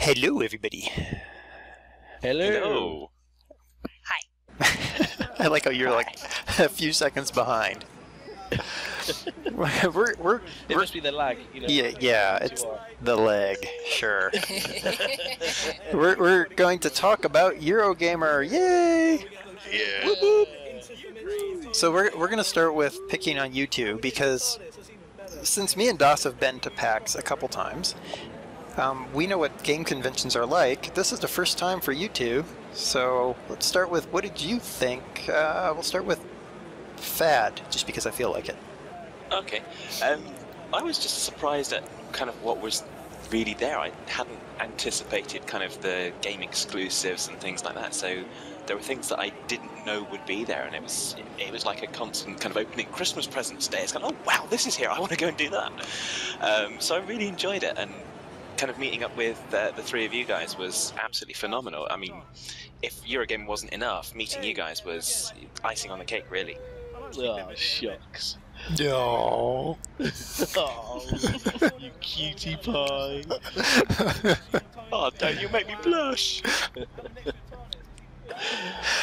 Hello, everybody. Hello. Hi. I like how you're like a few seconds behind. we're It must be the lag, you know. yeah, it's the leg, sure. we're going to talk about Eurogamer, yay! Yeah. Whoop, whoop. So we're going to start with picking on you two because since me and Das have been to PAX a couple times, we know what game conventions are like. This is the first time for you two, so let's start with what did you think? We'll start with Fad, just because I feel like it. Okay. I was just surprised at kind of what was really there. I hadn't anticipated kind of the game exclusives and things like that, so there were things that I didn't know would be there, and it was like a constant kind of opening Christmas presents day. It's kind of, oh wow, this is here, I want to go and do that. So I really enjoyed it, and kind of meeting up with the three of you guys was absolutely phenomenal. I mean, if Eurogamer wasn't enough, meeting you guys was icing on the cake, really. Oh, shucks. No. Oh, you cutie pie. Oh, don't you make me blush!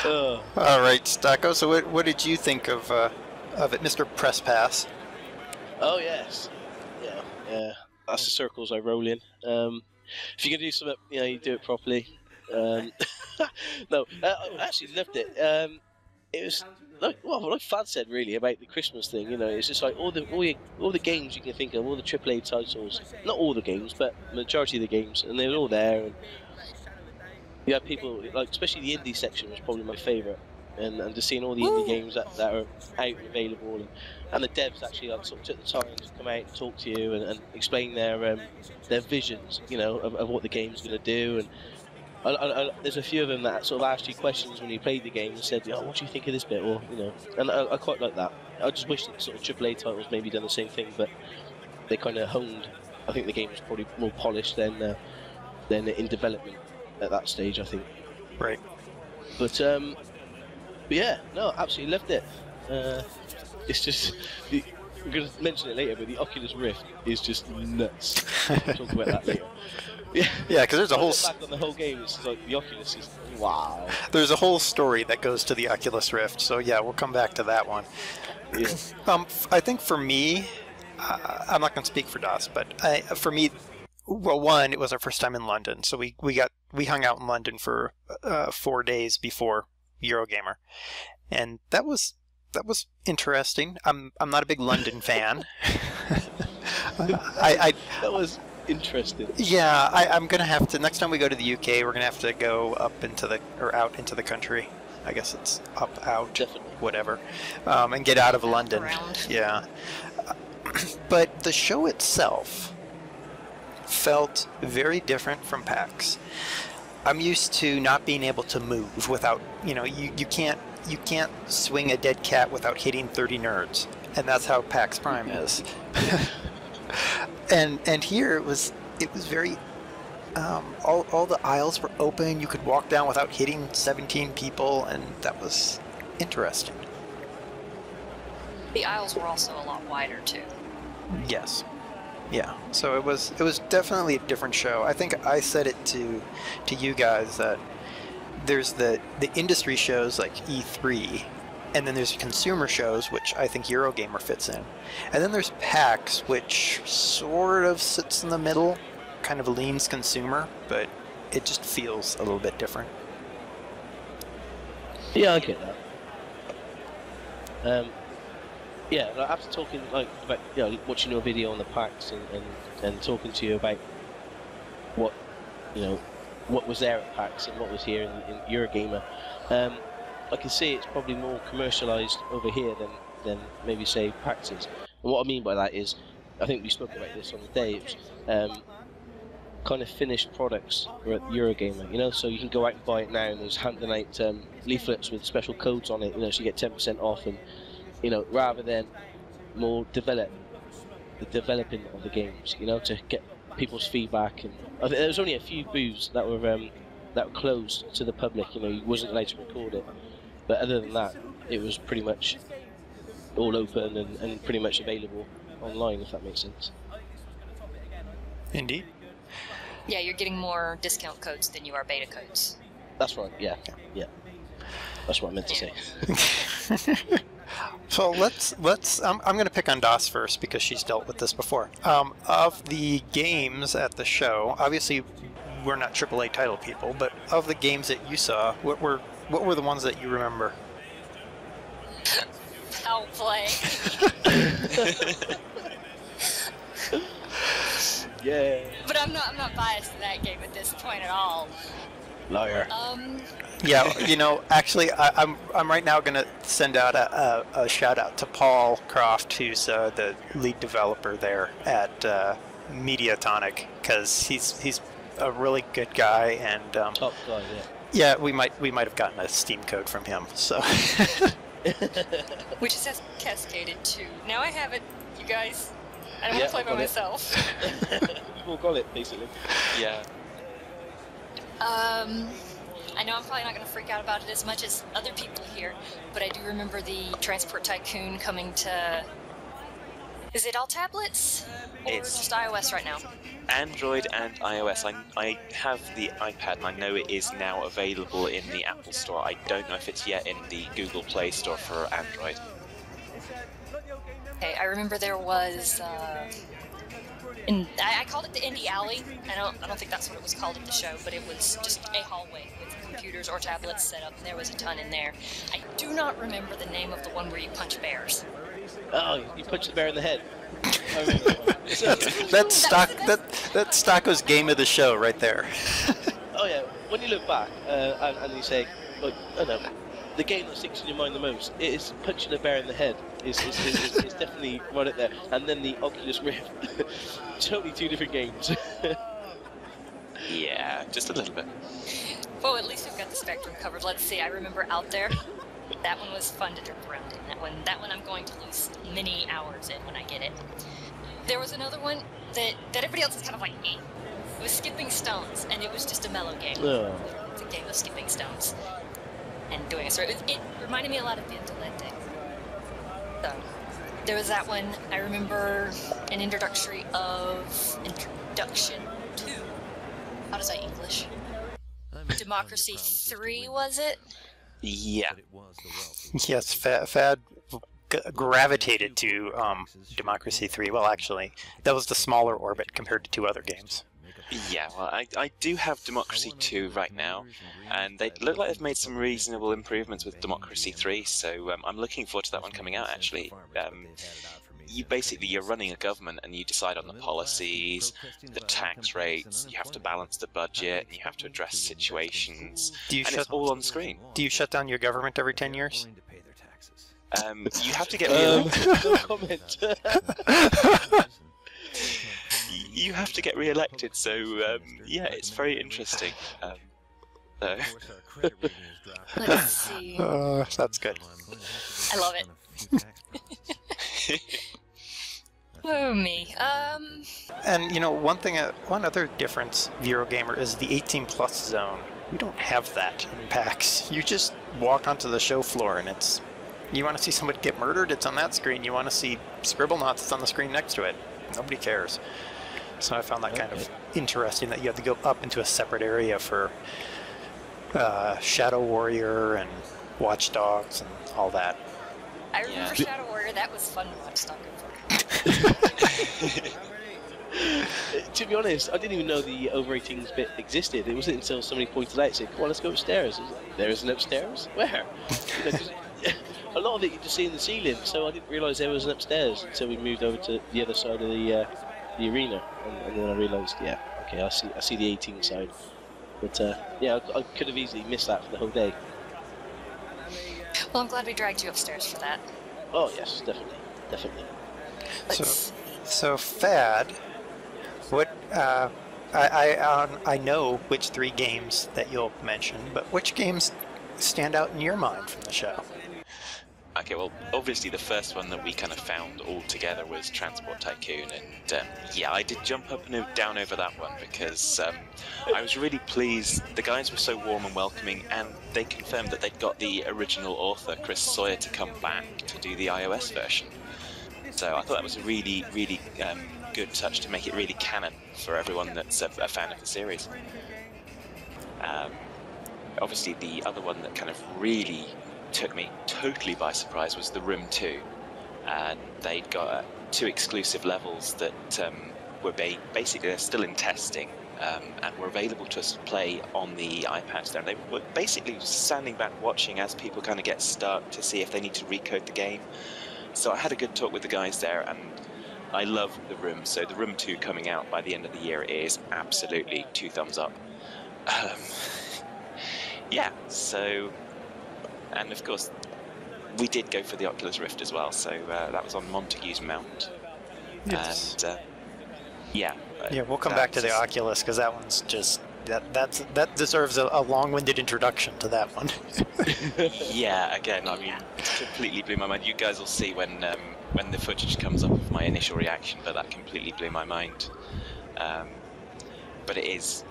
Oh. All right, Stocko. So what did you think of it, Mr. Press Pass? Oh, yes. Yeah. That's the circles I roll in. If you're gonna do something, you know, you do it properly. No, I actually loved it. It was like Fad said, really, about the Christmas thing. You know, it's just like all the games you can think of, all the AAA titles. Not all the games, but majority of the games, and they were all there. And you had people like, especially the indie section was probably my favourite, and just seeing all the indie games that are out and available, and the devs actually like sort of took the time to come out and talk to you and explain their visions, you know, of what the game's going to do. And there's a few of them that sort of asked you questions when you played the game and said, "Oh, what do you think of this bit?" Or, you know, and I quite like that. I just wish that sort of AAA titles maybe done the same thing, but they kind of honed. I think the game was probably more polished than in development at that stage, I think. Right. But yeah, no, absolutely loved it. It's just we're going to mention it later, but the Oculus Rift is just nuts. We'll talk about that later. Yeah, because there's a whole back on the whole game. It's like the Oculus is wow. There's a whole story that goes to the Oculus Rift. So yeah, we'll come back to that one. Yeah. I think for me, I'm not going to speak for Das, but for me, well, one, it was our first time in London, so we hung out in London for 4 days before Eurogamer, and that was interesting. I'm not a big London fan. That was interesting. Yeah, I'm gonna have to, next time we go to the UK, we're gonna have to go up into out into the country. I guess it's up, out, Definitely. whatever, and get out of London. Around. Yeah, but the show itself felt very different from PAX. I'm used to not being able to move without, you know, you can't swing a dead cat without hitting 30 nerds, and that's how PAX Prime is. and here it was very all the aisles were open. You could walk down without hitting 17 people, and that was interesting. The aisles were also a lot wider too. Yes. Yeah, so it was definitely a different show. I think I said it to you guys that there's the industry shows like E3, and then there's consumer shows, which I think Eurogamer fits in, and then there's PAX, which sort of sits in the middle, kind of leans consumer, but it just feels a little bit different. Yeah, I get that. Yeah, like after talking like about, you know, watching your video on the PAX and talking to you about what, you know, what was there at PAX and what was here in Eurogamer, I can see it's probably more commercialised over here than maybe say PAX is. And what I mean by that is, I think we spoke about this on the day. It was, kind of finished products were at Eurogamer, you know, so you can go out and buy it now, and there's handing out leaflets with special codes on it, you know, so you get 10% off, and you know, rather than more the developing of the games, you know, to get people's feedback. And I think there was only a few booths that were closed to the public, you know, you wasn't allowed to record it, but other than that, it was pretty much all open and pretty much available online, if that makes sense. Indeed. Yeah, you're getting more discount codes than you are beta codes. That's right. Yeah. That's what I meant to say. So let's. I'm going to pick on Das first because she's dealt with this before. Of the games at the show, obviously we're not AAA title people, but of the games that you saw, what were the ones that you remember? Foul play. Yeah. But I'm not biased to that game at this point at all. Liar. Yeah, you know, actually, I'm right now going to send out a shout out to Paul Croft, who's the lead developer there at Mediatonic, because he's a really good guy and Top guy, yeah. Yeah, we might have gotten a Steam code from him. So. Which has cascaded to. Now I have it, you guys. I don't want to play by myself. You've all got it, basically. Yeah. I know I'm probably not going to freak out about it as much as other people here, but I do remember the Transport Tycoon coming to... Is it all tablets? Or It's- just iOS right now? Android and iOS. I have the iPad and I know it is now available in the Apple Store. I don't know if it's yet in the Google Play Store for Android. Okay, I remember there was... I called it the Indie Alley. I don't think that's what it was called at the show, but it was just a hallway with computers or tablets set up, and there was a ton in there. I do not remember the name of the one where you punch bears. Oh, you punched the bear in the head. I remember that one. That's Stocko's game of the show right there. Oh yeah, when you look back and you say, like, I don't know, the game that sticks in your mind the most is punching a bear in the head. Is definitely right up there. And then the Oculus Rift, totally two different games. Yeah, just a little bit. Well, at least we've got the spectrum covered. Let's see. I remember Out There. That one was fun to jump around in. That one I'm going to lose many hours in when I get it. There was another one that everybody else is kind of like, eh. It was Skipping Stones, and it was just a mellow game. Oh. It's a game of skipping stones and doing a sort. It reminded me a lot of Violente. So there was that one. I remember an Introduction 2. How does that English? Democracy 3, was it? Yeah. Yes, Fad gravitated to Democracy 3. Well, actually, that was the smaller orbit compared to two other games. Yeah, well, I do have Democracy 2 right now, and they look like they've made some reasonable improvements with Democracy 3, so I'm looking forward to that one coming out, actually. You're running a government and you decide on the policies, the tax rates, you have to balance the budget, and you have to address situations, it's all on screen. Do you shut down your government every 10 years? You have to get re-elected. No comment. You have to get re-elected, so yeah, it's very interesting. Let's see. That's good. I love it. Oh me. And you know, one other difference, Eurogamer, is the 18+ zone. We don't have that in PAX. You just walk onto the show floor and you want to see somebody get murdered, it's on that screen. You want to see Scribblenauts, it's on the screen next to it. Nobody cares. So I found that kind of interesting that you have to go up into a separate area for Shadow Warrior and Watch Dogs and all that. I remember Shadow Warrior. That was fun to watch Stalker for. To be honest, I didn't even know the over-18s bit existed. It wasn't until somebody pointed out and said, "Come on, let's go upstairs." I was like, "There is an upstairs? Where?" You know, 'cause a lot of it you just see in the ceiling, so I didn't realise there was an upstairs until we moved over to the other side of the arena, and then I realised, yeah, okay, I see the 18 side. But yeah, I could have easily missed that for the whole day. Well, I'm glad we dragged you upstairs for that. Oh yes, definitely. So Fad, what? I know which 3 games that you'll mention, but which games stand out in your mind from the show? Okay, well, obviously the first one that we kind of found all together was Transport Tycoon, and yeah, I did jump up and down over that one because I was really pleased. The guys were so warm and welcoming, and they confirmed that they'd got the original author, Chris Sawyer, to come back to do the iOS version. So I thought that was a really, really good touch to make it really canon for everyone that's a fan of the series. Obviously, the other one that kind of really took me totally by surprise was the Room 2. And they'd got 2 exclusive levels that were basically they're still in testing and were available to us to play on the iPads there. And they were basically standing back watching as people kind of get stuck to see if they need to recode the game. So I had a good talk with the guys there, and I love the Room. So the Room 2 coming out by the end of the year is absolutely 2 thumbs up. Yeah, so, and of course, we did go for the Oculus Rift as well, so that was on Montague's Mount. Yes. And, yeah. Yeah, we'll come back to the Oculus, because that one's just, that deserves a long-winded introduction to that one. Yeah, again, I mean, it completely blew my mind. You guys will see when the footage comes up of my initial reaction, but that completely blew my mind. But it is,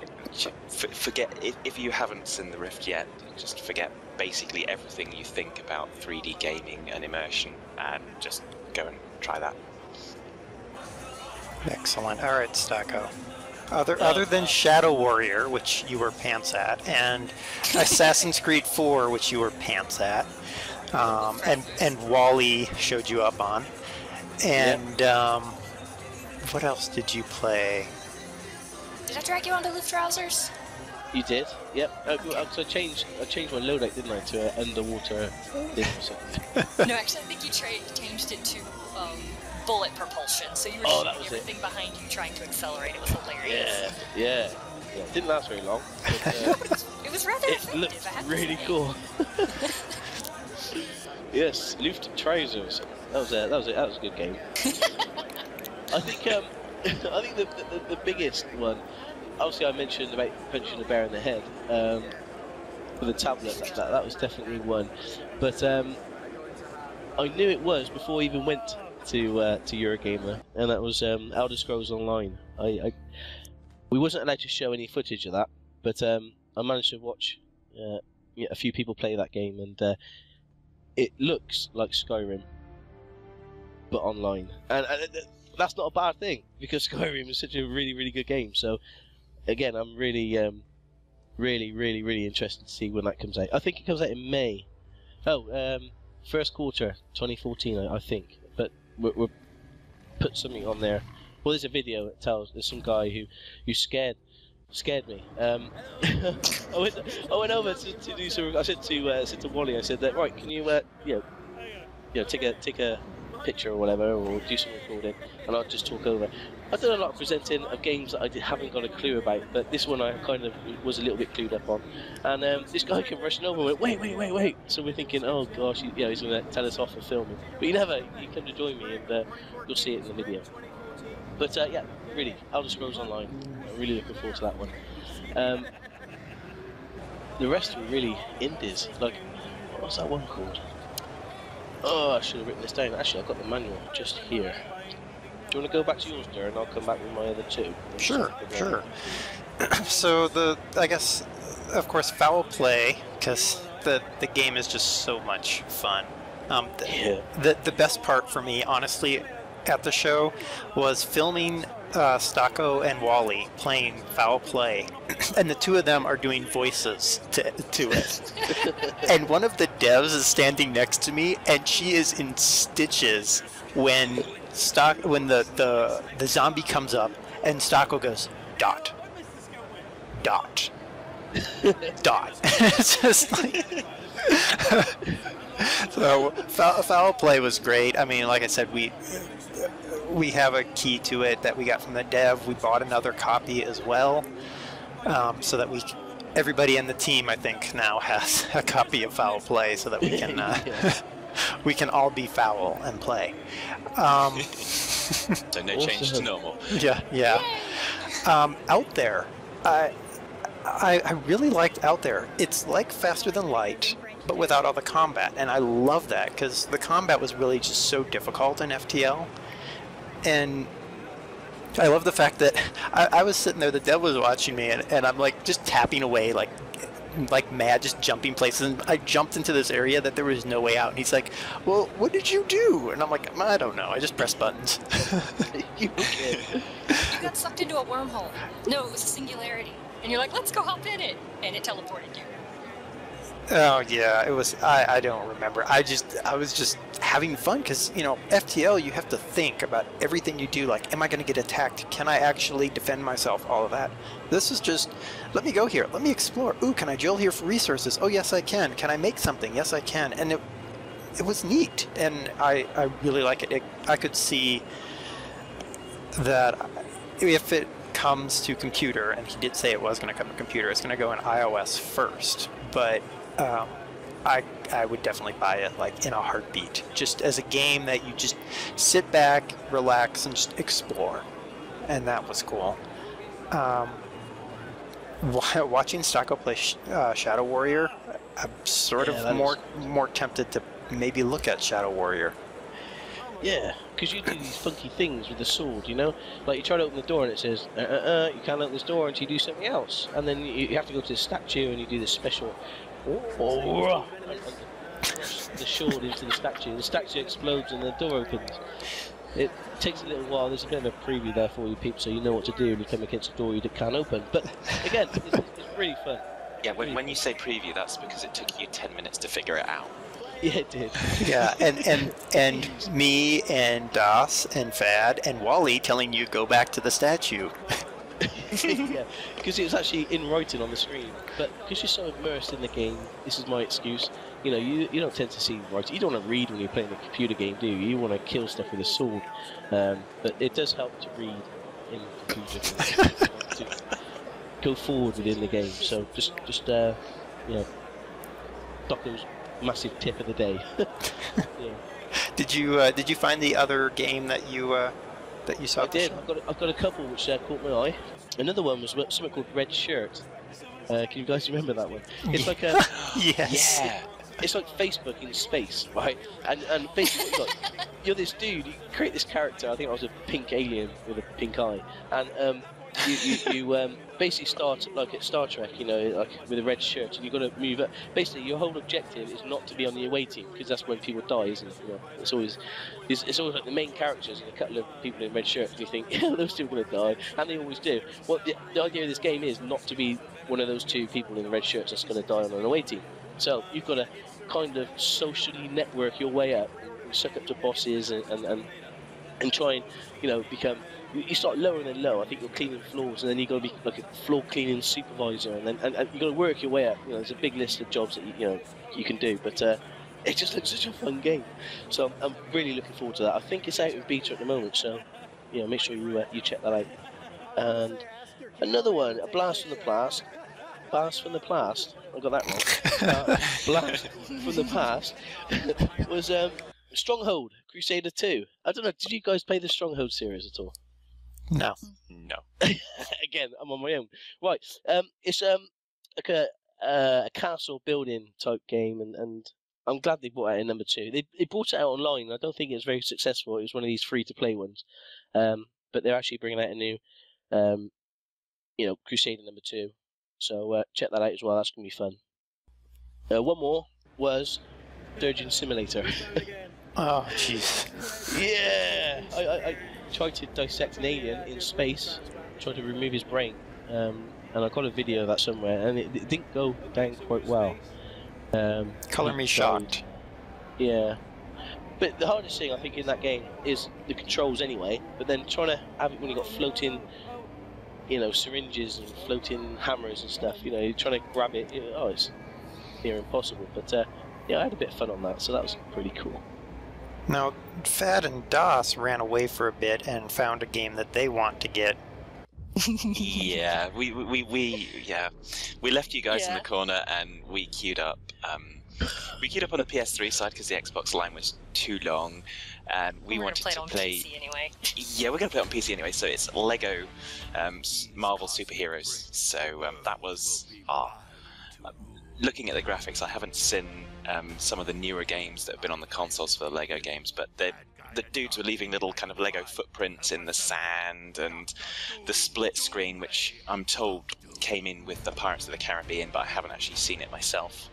forget, if you haven't seen the Rift yet, just forget basically everything you think about 3D gaming and immersion, and just go and try that. Excellent. All right, Stocko. Other than Shadow Warrior, which you were pants at, and Assassin's Creed 4, which you were pants at, and Wally showed you up on, and what else did you play? Did I drag you onto Luftrausers? You did, yep. So I changed my loadout, didn't I, to an underwater thing or something. No, actually, I think you changed it to bullet propulsion. So you were shooting everything behind you, trying to accelerate. It was hilarious. Yeah. It didn't last very long. But, it was rather effective. It looked really cool. Yes, Luftrausers. That was a good game. I think the biggest one. Obviously, I mentioned about punching the bear in the head with a tablet. That was definitely one. But I knew it was before I even went to Eurogamer, and that was Elder Scrolls Online. We wasn't allowed to show any footage of that, but I managed to watch a few people play that game, and it looks like Skyrim, but online. And that's not a bad thing, because Skyrim is such a really, really good game. So, again, I'm really, really interested to see when that comes out. I think it comes out in May. First quarter 2014, I think. But we'll put something on there. Well, there's a video that tells there's some guy who scared me. I went over to do some. I said to Wally, I said that, right, can you take a picture or whatever, or do some recording, and I'll just talk over. I've done a lot of presenting of games that I haven't got a clue about, but this one I kind of was a little bit clued up on. And this guy came rushing over and went, wait. So we're thinking, oh gosh, he's going to tell us off for filming. But he come to join me, and you'll see it in the video. But yeah, really, Elder Scrolls Online. I'm really looking forward to that one. The rest were really indies. Like, what was that one called? Oh, I should have written this down. Actually, I've got the manual just here. Do you want to go back to yours, Darren, and I'll come back with my other two? Sure. So I guess, of course, Foul Play, because the game is just so much fun. The best part for me, honestly, at the show was filming Stocko and Wally playing Foul Play, and the two of them are doing voices to it. And one of the devs is standing next to me, and she is in stitches when the zombie comes up, and Stocko goes dot. It's just like. So Foul Play was great. I mean, like I said, we have a key to it that we got from the dev. We bought another copy as well, so that everybody in the team, I think, now has a copy of Foul Play, so that we can we can all be foul and play. So no change to normal. Yeah. Out There, I really liked Out There. It's like Faster Than Light, but without all the combat, and I love that because the combat was really just so difficult in FTL. And I love the fact that I was sitting there, the dev was watching me, and I'm like just tapping away, like like mad, just jumping places. And I jumped into this area that there was no way out. And he's like, "Well, what did you do?" And I'm like, "I don't know. I just pressed buttons." You got sucked into a wormhole. No, it was a singularity. And you're like, let's go hop in it. And it teleported you. Oh yeah, it was. I don't remember. I was just having fun because FTL, you have to think about everything you do. Like, am I going to get attacked? Can I actually defend myself? All of that. This is just, let me go here. Let me explore. Ooh, can I drill here for resources? Oh yes, I can. Can I make something? Yes, I can. And it was neat, and I really like it. I could see that if it comes to computer, and he did say it was going to come to computer, it's going to go in iOS first, but I would definitely buy it like in a heartbeat, just as a game that you just sit back, relax, and just explore, and that was cool. Watching Stocko play Shadow Warrior, I'm sort of more tempted to maybe look at Shadow Warrior. Yeah, because you do these funky things with the sword, Like you try to open the door and it says, you can't open this door until you do something else. And then you have to go to the statue and you do this special, the sword into the statue. The statue explodes and the door opens. It takes a little while. There's a bit of a preview there for you peeps, so you know what to do when you come against a door you can't open. But again, it's really fun. Yeah, when you say preview, that's because it took you 10 minutes to figure it out. Yeah, it did. Yeah, and me and Das and Fad and Wally telling you go back to the statue. Yeah, because it was actually in writing on the screen. But because you're so immersed in the game, this is my excuse. You don't tend to see writing. You don't want to read when you're playing a computer game, do you? You want to kill stuff with a sword. But it does help to read in computer games. To go forward within the game. So just Stocko's massive tip of the day. Yeah. Did you find the other game that you saw? I did. I've got a couple which caught my eye. Another one was something called Red Shirt. Can you guys remember that one? It's like a yes. Yeah. It's like Facebook in space, right? And basically, you're this dude. You create this character. I think I was a pink alien with a pink eye, and you basically start like at Star Trek, like with a red shirt, and you've got to move up. Basically, your whole objective is not to be on the away team, because that's when people die, isn't it? It's always like the main characters and a couple of people in red shirts, and you think, yeah, those two are going to die, and they always do. Well, the idea of this game is not to be one of those two people in the red shirts that's going to die on an away team. So you've got to kind of socially network your way up, and suck up to bosses, and try and become. You start lower than low. I think you're cleaning floors, and then you've got to be like a floor cleaning supervisor, and you've got to work your way up. There's a big list of jobs that you can do, but it just looks such a fun game. So I'm really looking forward to that. I think it's out in beta at the moment, so make sure you check that out. And another one, a Blast from the Past. Blast from the Past. I got that wrong. Blast from the Past was Stronghold Crusader 2. I don't know. Did you guys play the Stronghold series at all? No. Again, I'm on my own. Right. It's like a castle building type game, and I'm glad they brought it out in number 2. They brought it out online. I don't think it was very successful. It was one of these free-to-play ones. But they're actually bringing out a new, Crusader number 2. So check that out as well. That's gonna be fun. One more was Surgeon Simulator. Oh, jeez. Yeah, I tried to dissect an alien in space, tried to remove his brain, and I got a video of that somewhere, and it didn't go down quite well. Color me shocked. Yeah, but the hardest thing I think in that game is the controls anyway. But then trying to have it when you got floating, syringes and floating hammers and stuff. You're trying to grab it. It's near impossible. But I had a bit of fun on that, so that was pretty cool. Now, Fad and Das ran away for a bit and found a game that they want to get. Yeah, we left you guys in the corner and we queued up. We queued up on the PS3 side because the Xbox line was too long, and we wanted to play. PC anyway. Yeah, we're gonna play it on PC anyway. So it's Lego Marvel Superheroes. So that was looking at the graphics. I haven't seen some of the newer games that have been on the consoles for the Lego games, but the dudes were leaving little kind of Lego footprints in the sand, and the split screen, which I'm told came in with the Pirates of the Caribbean, but I haven't actually seen it myself,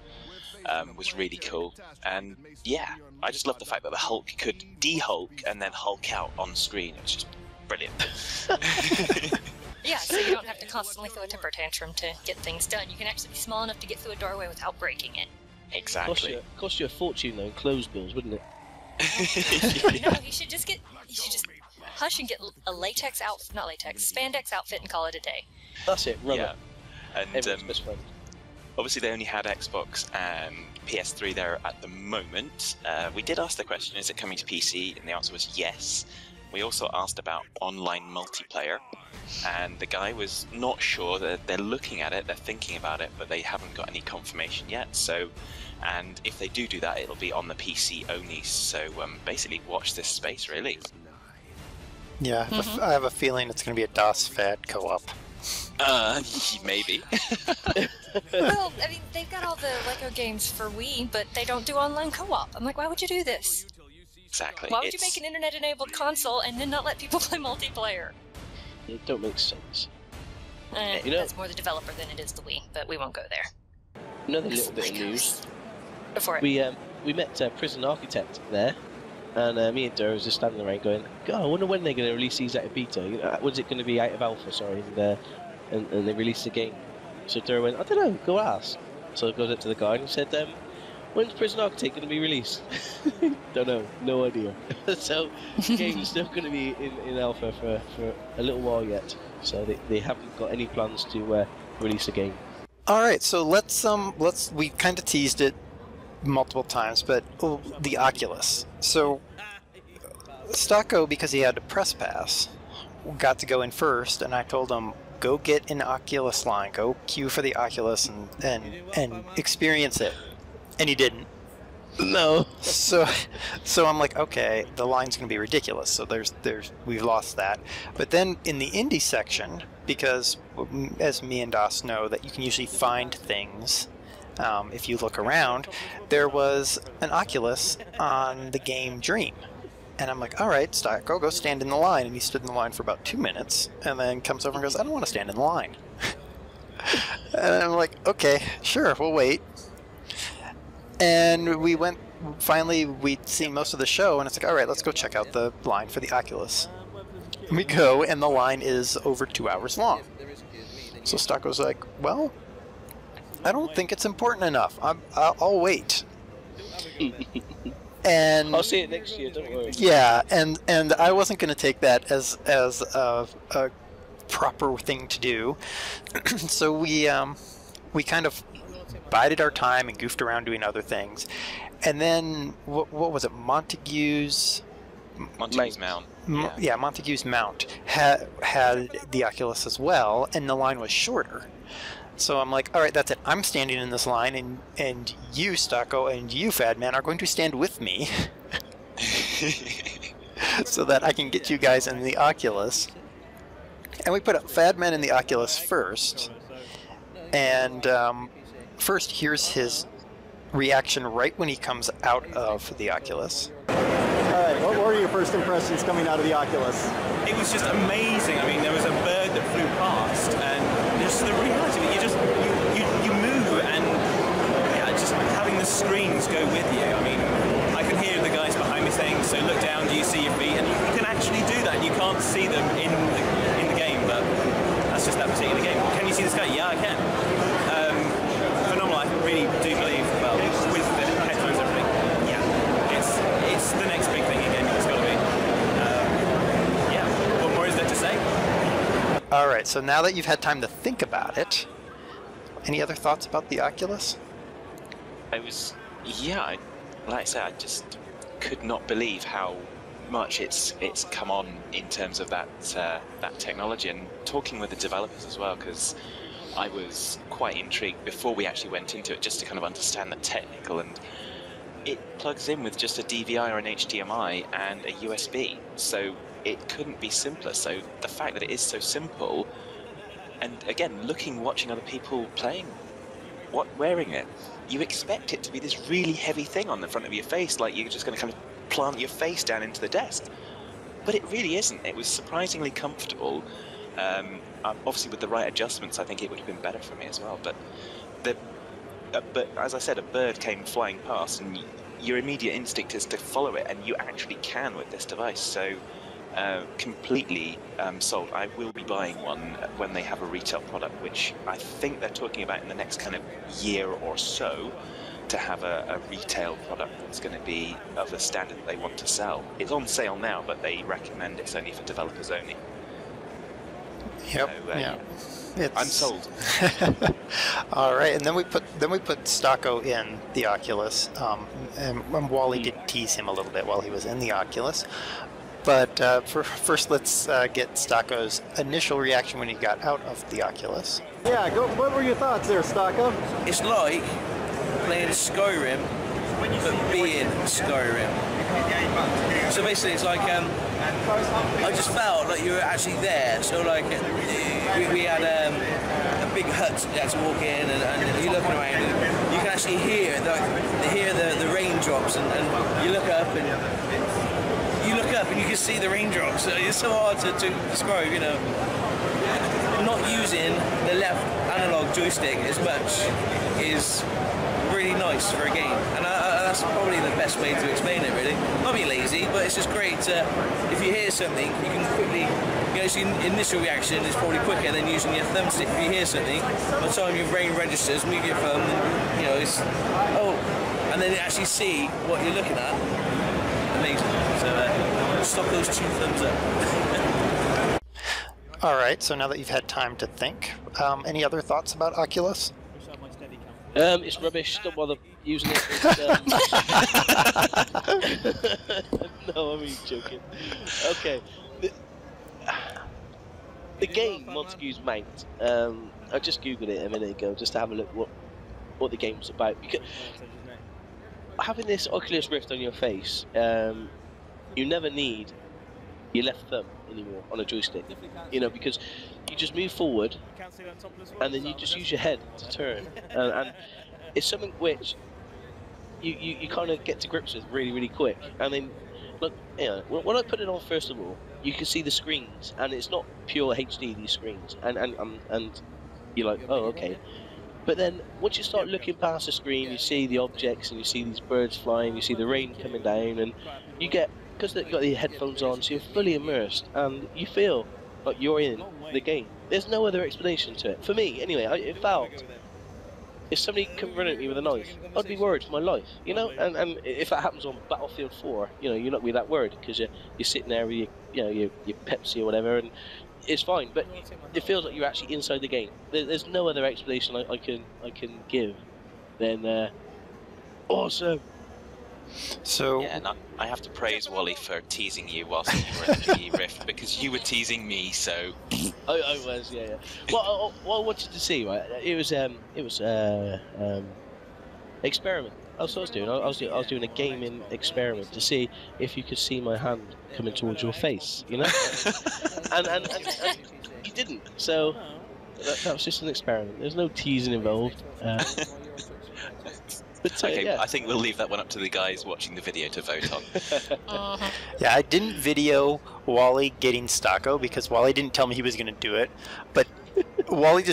was really cool. And yeah, I just love the fact that the Hulk could de-Hulk and then Hulk out on screen. It's just brilliant. Yeah, so you don't have to constantly throw a temper tantrum to get things done. You can actually be small enough to get through a doorway without breaking it. Exactly. Cost you a fortune though in clothes bills, wouldn't it? No, he should just hush and get a latex outfit, not latex, spandex outfit and call it a day. That's it, run Yeah. it. And Everyone's best friend. obviously they only had Xbox and PS3 there at the moment. We did ask the question, is it coming to PC? And the answer was yes. We also asked about online multiplayer, and the guy was not sure. That they're looking at it, they're thinking about it, but they haven't got any confirmation yet. So, and if they do that, it'll be on the PC only. So basically, watch this space, really. Yeah, I have a feeling it's going to be a DOS-FAD co-op. Maybe. Well, I mean, they've got all the Lego games for Wii, but they don't do online co-op. I'm like, why would you do this? Exactly. Why would you make an internet-enabled console and then not let people play multiplayer? It don't make sense. You know- That's more the developer than it is the Wii, but we won't go there. Another little bit of news. Before it. We met Prison Architect there, and me and Dur was just standing around going, God, I wonder when they're going to release these out of beta. Was it going to be out of alpha, sorry, and they released the game. So Dur went, I don't know, go ask. So I goes up to the guy and he said, when's Prison Architect going to be released? Don't know, no idea. So the game's still going to be in alpha for a little while yet. So they haven't got any plans to release a game. All right, so let's we kind of teased it multiple times, but the Oculus. So Stocko, because he had a press pass, got to go in first, and I told him, go get an Oculus line, go queue for the Oculus and experience it. And he didn't. No. So I'm like, okay, the line's going to be ridiculous. So we've lost that. But then in the indie section, because as me and Das know, that you can usually find things if you look around, there was an Oculus on the game Dream. And I'm like, all right, Stocko, go stand in the line. And he stood in the line for about 2 minutes, and then comes over and goes, I don't want to stand in the line. And I'm like, okay, sure, we'll wait. And we went, finally, we'd seen most of the show, and it's like, all right, let's go check out the line for the Oculus. And we go, and the line is over 2 hours long. So Stocko's like, well, I don't think it's important enough. I'll wait. And I'll see it next year, don't worry. yeah, and I wasn't going to take that as a proper thing to do. So we kind of bided our time and goofed around doing other things. And then, what was it, Montague's Mount. Yeah, Montague's Mount had the Oculus as well, and the line was shorter. So I'm like, all right, that's it. I'm standing in this line, and you, Stocko, and you, Phaddman, are going to stand with me so that I can get you guys in the Oculus. And we put Phaddman in the Oculus first, and first, here's his reaction right when he comes out of the Oculus. Alright, what were your first impressions coming out of the Oculus? It was just amazing. I mean, there was a bird that flew past, and just the reality of it, you move, and yeah, just having the screens go with you. I mean, I can hear the guys behind me saying, so look down, do you see your feet? And you can actually do that, and you can't see them in the game, but that's just that particular game. Can you see the sky? Yeah, I can. Phenomenal. I really do believe, well, with the headphones and everything, yeah, it's the next big thing in gaming. It's got to be. Yeah. What more is there to say? All right, so now that you've had time to think about it, any other thoughts about the Oculus? Like I said, I just could not believe how much it's come on in terms of that technology, and talking with the developers as well, because I was quite intrigued before we actually went into it, just to kind of understand the technical, and it plugs in with just a DVI or an HDMI and a USB, so it couldn't be simpler. So the fact that it is so simple, and again, watching other people playing, wearing it, you expect it to be this really heavy thing on the front of your face, like you're just going to kind of plant your face down into the desk. But it really isn't. It was surprisingly comfortable. Obviously, with the right adjustments, I think it would have been better for me as well. But but as I said, a bird came flying past, and your immediate instinct is to follow it, and you actually can with this device. So completely sold. I will be buying one when they have a retail product, which I think they're talking about in the next kind of year or so, to have a retail product that's going to be of a standard that they want to sell. It's on sale now, but they recommend it's only for developers only. Yep. So, yeah. I'm sold. All right, and then we put Stocko in the Oculus, and Wally did tease him a little bit while he was in the Oculus. But first, let's get Stocko's initial reaction when he got out of the Oculus. Yeah, what were your thoughts there, Stocko? It's like playing Skyrim, but being Skyrim. So basically, it's like I just felt like you were actually there. So like we had a big hut you had to walk in, and you're looking around, and you can actually hear the raindrops, and you look up and you can see the raindrops. It's so hard to describe, you know. Not using the left analog joystick as much is really nice for a game, and that's probably the best way to explain it, really. Not being lazy, but it's just great to, if you hear something, you can quickly, you know, so your initial reaction is probably quicker than using your thumbstick. If you hear something, by the time your brain registers, move your thumb, and, you know, it's, oh, and then you actually see what you're looking at. Amazing. So, stop those 2 thumbs up. All right, so now that you've had time to think, any other thoughts about Oculus? It's rubbish. Don't bother using it. No, I'm really joking. Okay. The game Montague's Mount. I just googled it a minute ago just to have a look what the game's about. Because having this Oculus Rift on your face, you never need your left thumb anymore on a joystick, you know, because you just move forward and then you just use your head to turn, and it's something which you kind of get to grips with really quick. And then look, you know, when I put it on, first of all, you can see the screens, and it's not pure HD, these screens, and you're like, oh, okay. But then once you start looking past the screen, you see the objects, and you see these birds flying, you see the rain coming down, and you get, because you've got the headphones on, so you're fully immersed, and you feel like you're in the game. There's no other explanation to it. For me, anyway, it felt, if somebody come run at me with a knife, I'd be worried for my life, you know? And if that happens on Battlefield 4, you know, you're not really that worried, because you're sitting there with your Pepsi or whatever, and it's fine, but it feels like you're actually inside the game. There's no other explanation I can give than awesome. So yeah, and I have to praise Wally for teasing you whilst you were in the Rift, because you were teasing me, so... I was, yeah. What I wanted to see, right, it was experiment. That's what I was doing. I was doing a gaming experiment to see if you could see my hand coming towards your face, you know? and you didn't, so that was just an experiment. There's no teasing involved. But, okay, yeah. I think we'll leave that one up to the guys watching the video to vote on. yeah, I didn't video Wally getting Stocko because Wally didn't tell me he was going to do it, but Wally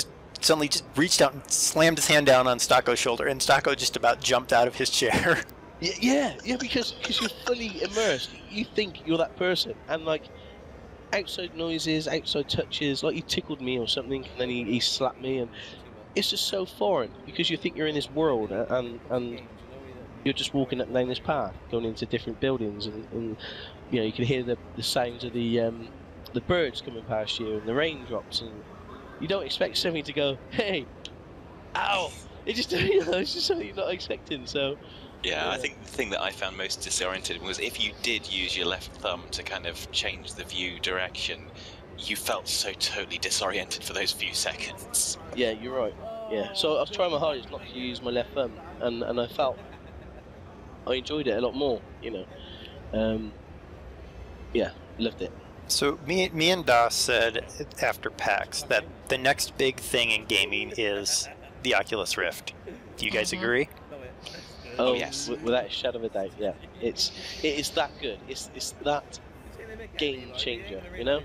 suddenly reached out and slammed his hand down on Stocko's shoulder, and Stocko just about jumped out of his chair. Yeah, because you're fully immersed. You think you're that person, and like outside noises, outside touches, like he tickled me or something, and then he slapped me, and it's just so foreign because you think you're in this world, and you're just walking up down this path, going into different buildings, and you know, you can hear the sounds of the birds coming past you and the raindrops, and you don't expect something to go, hey, ow! It's just it's just something you're not expecting. So yeah, I think the thing that I found most disoriented was if you did use your left thumb to kind of change the view direction, you felt so totally disoriented for those few seconds. Yeah, you're right. Yeah, so I was trying my hardest not to use my left thumb, and I felt I enjoyed it a lot more, you know. Yeah, loved it. So me and Das said after PAX that the next big thing in gaming is the Oculus Rift. Do you guys agree? Oh yes. Without a shadow of a doubt, yeah. It is that good. It's that game changer, you know.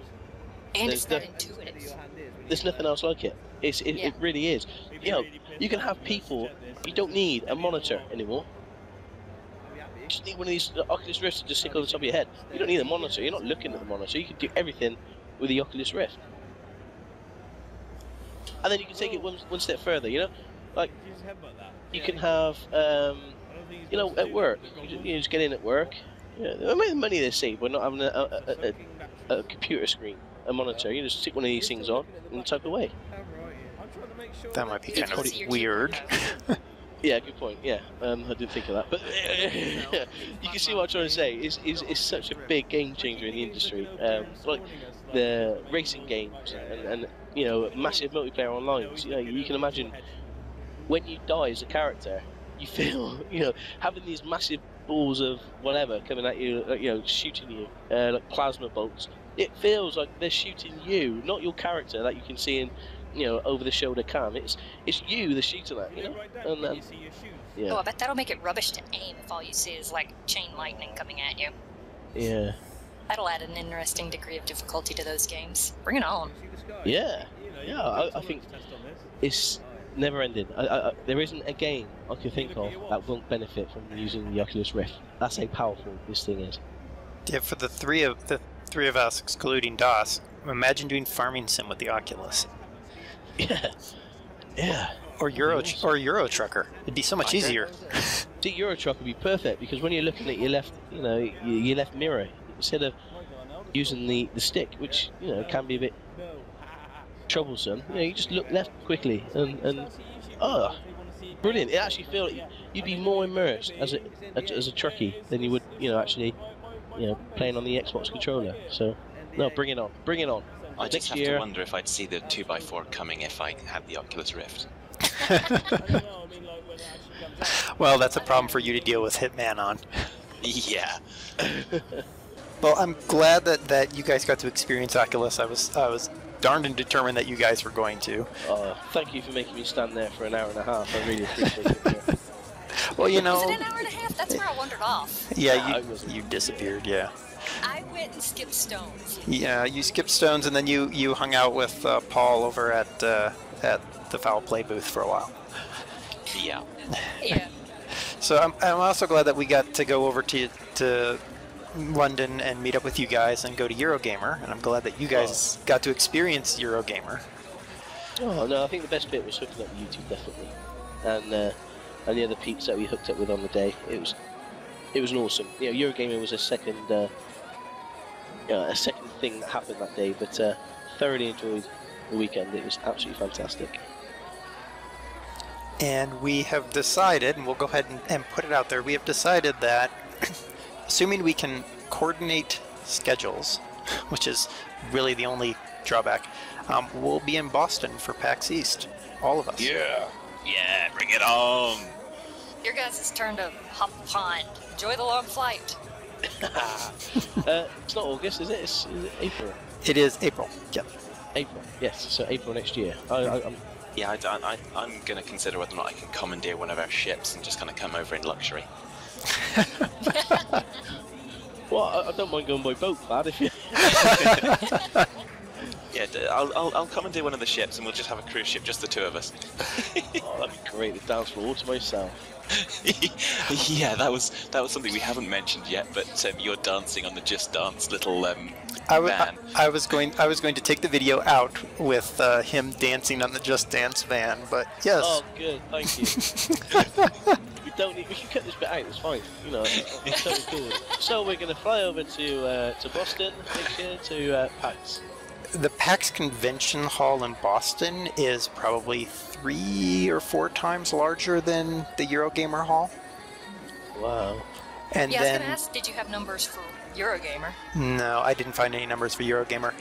And it's that no- intuitive. There's nothing else like it. It really is. You know, you can have people. You don't need a monitor anymore. You just need one of these Oculus Rifts to just stick over the top of your head. You don't need a monitor. You're not looking at the monitor. You can do everything with the Oculus Rift. And then you can take it one step further. You know, like you can have, you know, at work. You just get in at work. Yeah, the amount of money they save by not having a computer screen, a monitor. You just stick one of these things on and type away. That might be kind of It's your weird. Yeah, good point. Yeah, I didn't think of that, but you can see what I'm trying to say. It's such a big game changer in the industry. Like the racing games and you know, massive multiplayer online. You know, you can imagine when you die as a character, you feel, you know, having these massive balls of whatever coming at you, you know, shooting you like plasma bolts. It feels like they're shooting you, not your character that you can see in, you know, over the shoulder cam. It's you they're shooting at, you know. And yeah. Oh, I bet that'll make it rubbish to aim if all you see is like chain lightning coming at you. Yeah. That'll add an interesting degree of difficulty to those games. Bring it on. Yeah. Yeah. I think it's never ending. There isn't a game I can think of that won't benefit from using the Oculus Rift. That's how powerful this thing is. Yeah, for the three of us, excluding DOS, imagine doing farming sim with the Oculus. Yeah. Yeah. Or Euro Trucker. It'd be so much easier. The Euro Truck would be perfect because when you're looking at your left, you know, your left mirror, instead of using the stick, which, you know, can be a bit troublesome, you know, you just look left quickly and oh, brilliant! It actually feels like you'd be more immersed as a truckie than you would, you know, actually, you know, playing on the Xbox controller. So, no, bring it on, bring it on. I just Next have year, to wonder if I'd see the 2x4 coming if I had the Oculus Rift. Well, that's a problem for you to deal with Hitman on. Yeah. Well, I'm glad that you guys got to experience Oculus. I was darned and determined that you guys were going to. Thank you for making me stand there for an hour and a half. I really appreciate it. Well, you know. Was it an hour and a half? That's where I wandered off. Yeah, you disappeared. Yeah. I went and skipped stones. Yeah, you skipped stones, and then you hung out with Paul over at the Foul Play booth for a while. Yeah. Yeah. So I'm also glad that we got to go over to London and meet up with you guys and go to Eurogamer, and I'm glad that you guys got to experience Eurogamer. Oh no, I think the best bit was hooking up with YouTube, definitely, and the other peeps that we hooked up with on the day. It was an awesome. You know, Eurogamer was a second thing that happened that day, but thoroughly enjoyed the weekend. It was absolutely fantastic. And we have decided, and we'll go ahead and put it out there, we have decided that, assuming we can coordinate schedules, which is really the only drawback, we'll be in Boston for PAX East, all of us. Yeah. Yeah, bring it on. Your guys' turn to hop the pond. Enjoy the long flight. It's not August, is it? Is it April? It is April. Yep. April. Yes. So April next year. Yeah, I'm going to consider whether or not I can commandeer one of our ships and just kind of come over in luxury. Well, I don't mind going by boat, lad. If you. Yeah, I'll commandeer one of the ships and we'll just have a cruise ship, just the two of us. Oh, that'd be great. The dance floor all to myself. Yeah, that was something we haven't mentioned yet. But you're dancing on the Just Dance little van. I was going to take the video out with him dancing on the Just Dance van, but yes. Oh, good. Thank you. We can cut this bit out. It's fine. You know, I'm totally cool with it. So we're going to fly over to Boston next year to PAX. The PAX Convention Hall in Boston is probably 3 or 4 times larger than the Eurogamer Hall. Wow. And yeah, then, I was going to ask, did you have numbers for Eurogamer? No, I didn't find any numbers for Eurogamer.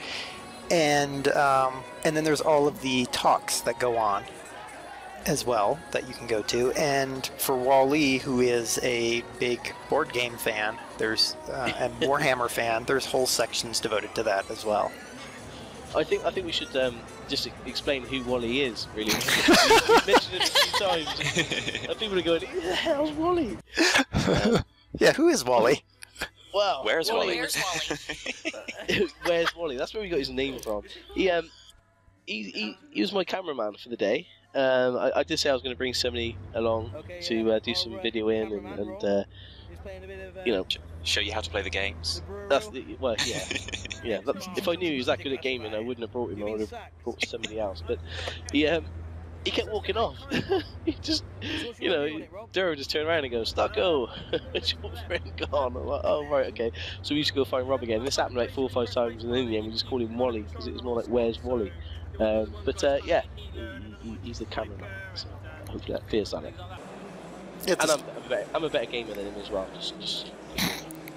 And then there's all of the talks that go on as well that you can go to. And for Wally, who is a big board game fan, there's and Warhammer fan, there's whole sections devoted to that as well. I think we should just explain who Wally is. Really, we've mentioned it a few times, and people are going, "Who the hell's Wally?" Yeah, who is Wally? Well, Where's Wally? Where's Wally? Where's Wally? That's where we got his name from. He was my cameraman for the day. I did say I was going to bring somebody along to do some video in and you know, Show you how to play the games. well, yeah, yeah. If I knew he was that good at gaming, I wouldn't have brought him. I would have brought somebody else. But he kept walking off. He just, you know, Duro just turned around and goes, "Stocko, where's your friend gone?" I'm like, "Oh right, okay." So we used to go find Rob again. This happened like 4 or 5 times, and in the end we just called him Wally because it was more like, "Where's Wally?" But yeah, he's the cameraman. So hopefully that feels on it. And I'm a better gamer than him as well. Just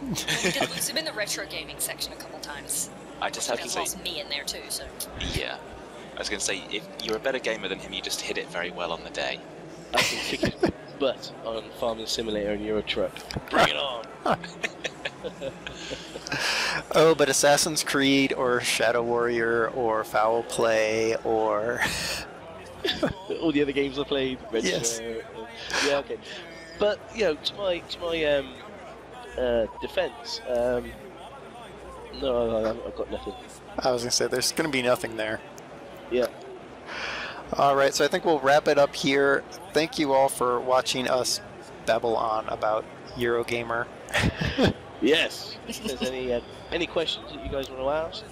We did lose him in the retro gaming section a couple times. I just have to He say, lost me in there too, so. yeah. I was going to say, if you're a better gamer than him, you just hit it very well on the day. I can kick his butt on Farming Simulator and Euro Truck. Bring it on! Oh, but Assassin's Creed or Shadow Warrior or Foul Play or All the other games I played. Retro, Yes. Yeah, okay. But you know, to my defence, no, I've got nothing. I was gonna say there's gonna be nothing there. Yeah. All right, so I think we'll wrap it up here. Thank you all for watching us babble on about Eurogamer. Yes. If there's any questions that you guys want to ask,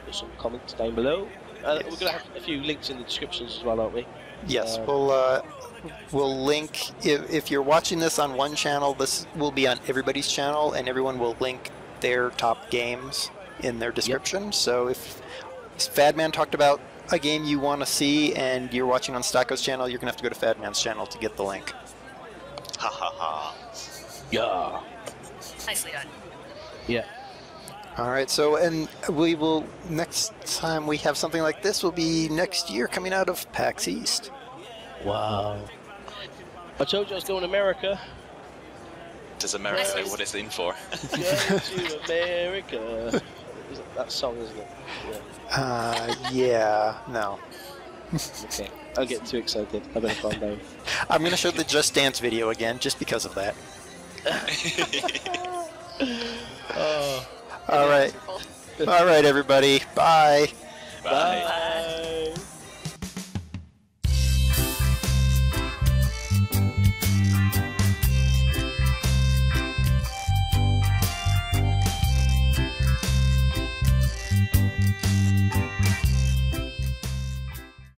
put some comments down below. We're going to have a few links in the descriptions as well, aren't we? Yes, we'll link, if you're watching this on one channel, this will be on everybody's channel, and everyone will link their top games in their description. Yep. So if Phaddman talked about a game you want to see and you're watching on Stockoglaws' channel, you're going to have to go to Phaddman's channel to get the link. Ha ha ha. Yeah. Nicely done. Yeah. Alright, so, and we will, next time we have something like this will be next year coming out of PAX East. Wow. I told you I was going to America. Does America know what it's in for? Go to America. That song, isn't it? Yeah. Yeah, no. Okay, I'm getting too excited. I better calm down. I'm going to show the Just Dance video again, just because of that. Oh. Alright. Alright, everybody. Bye. Bye.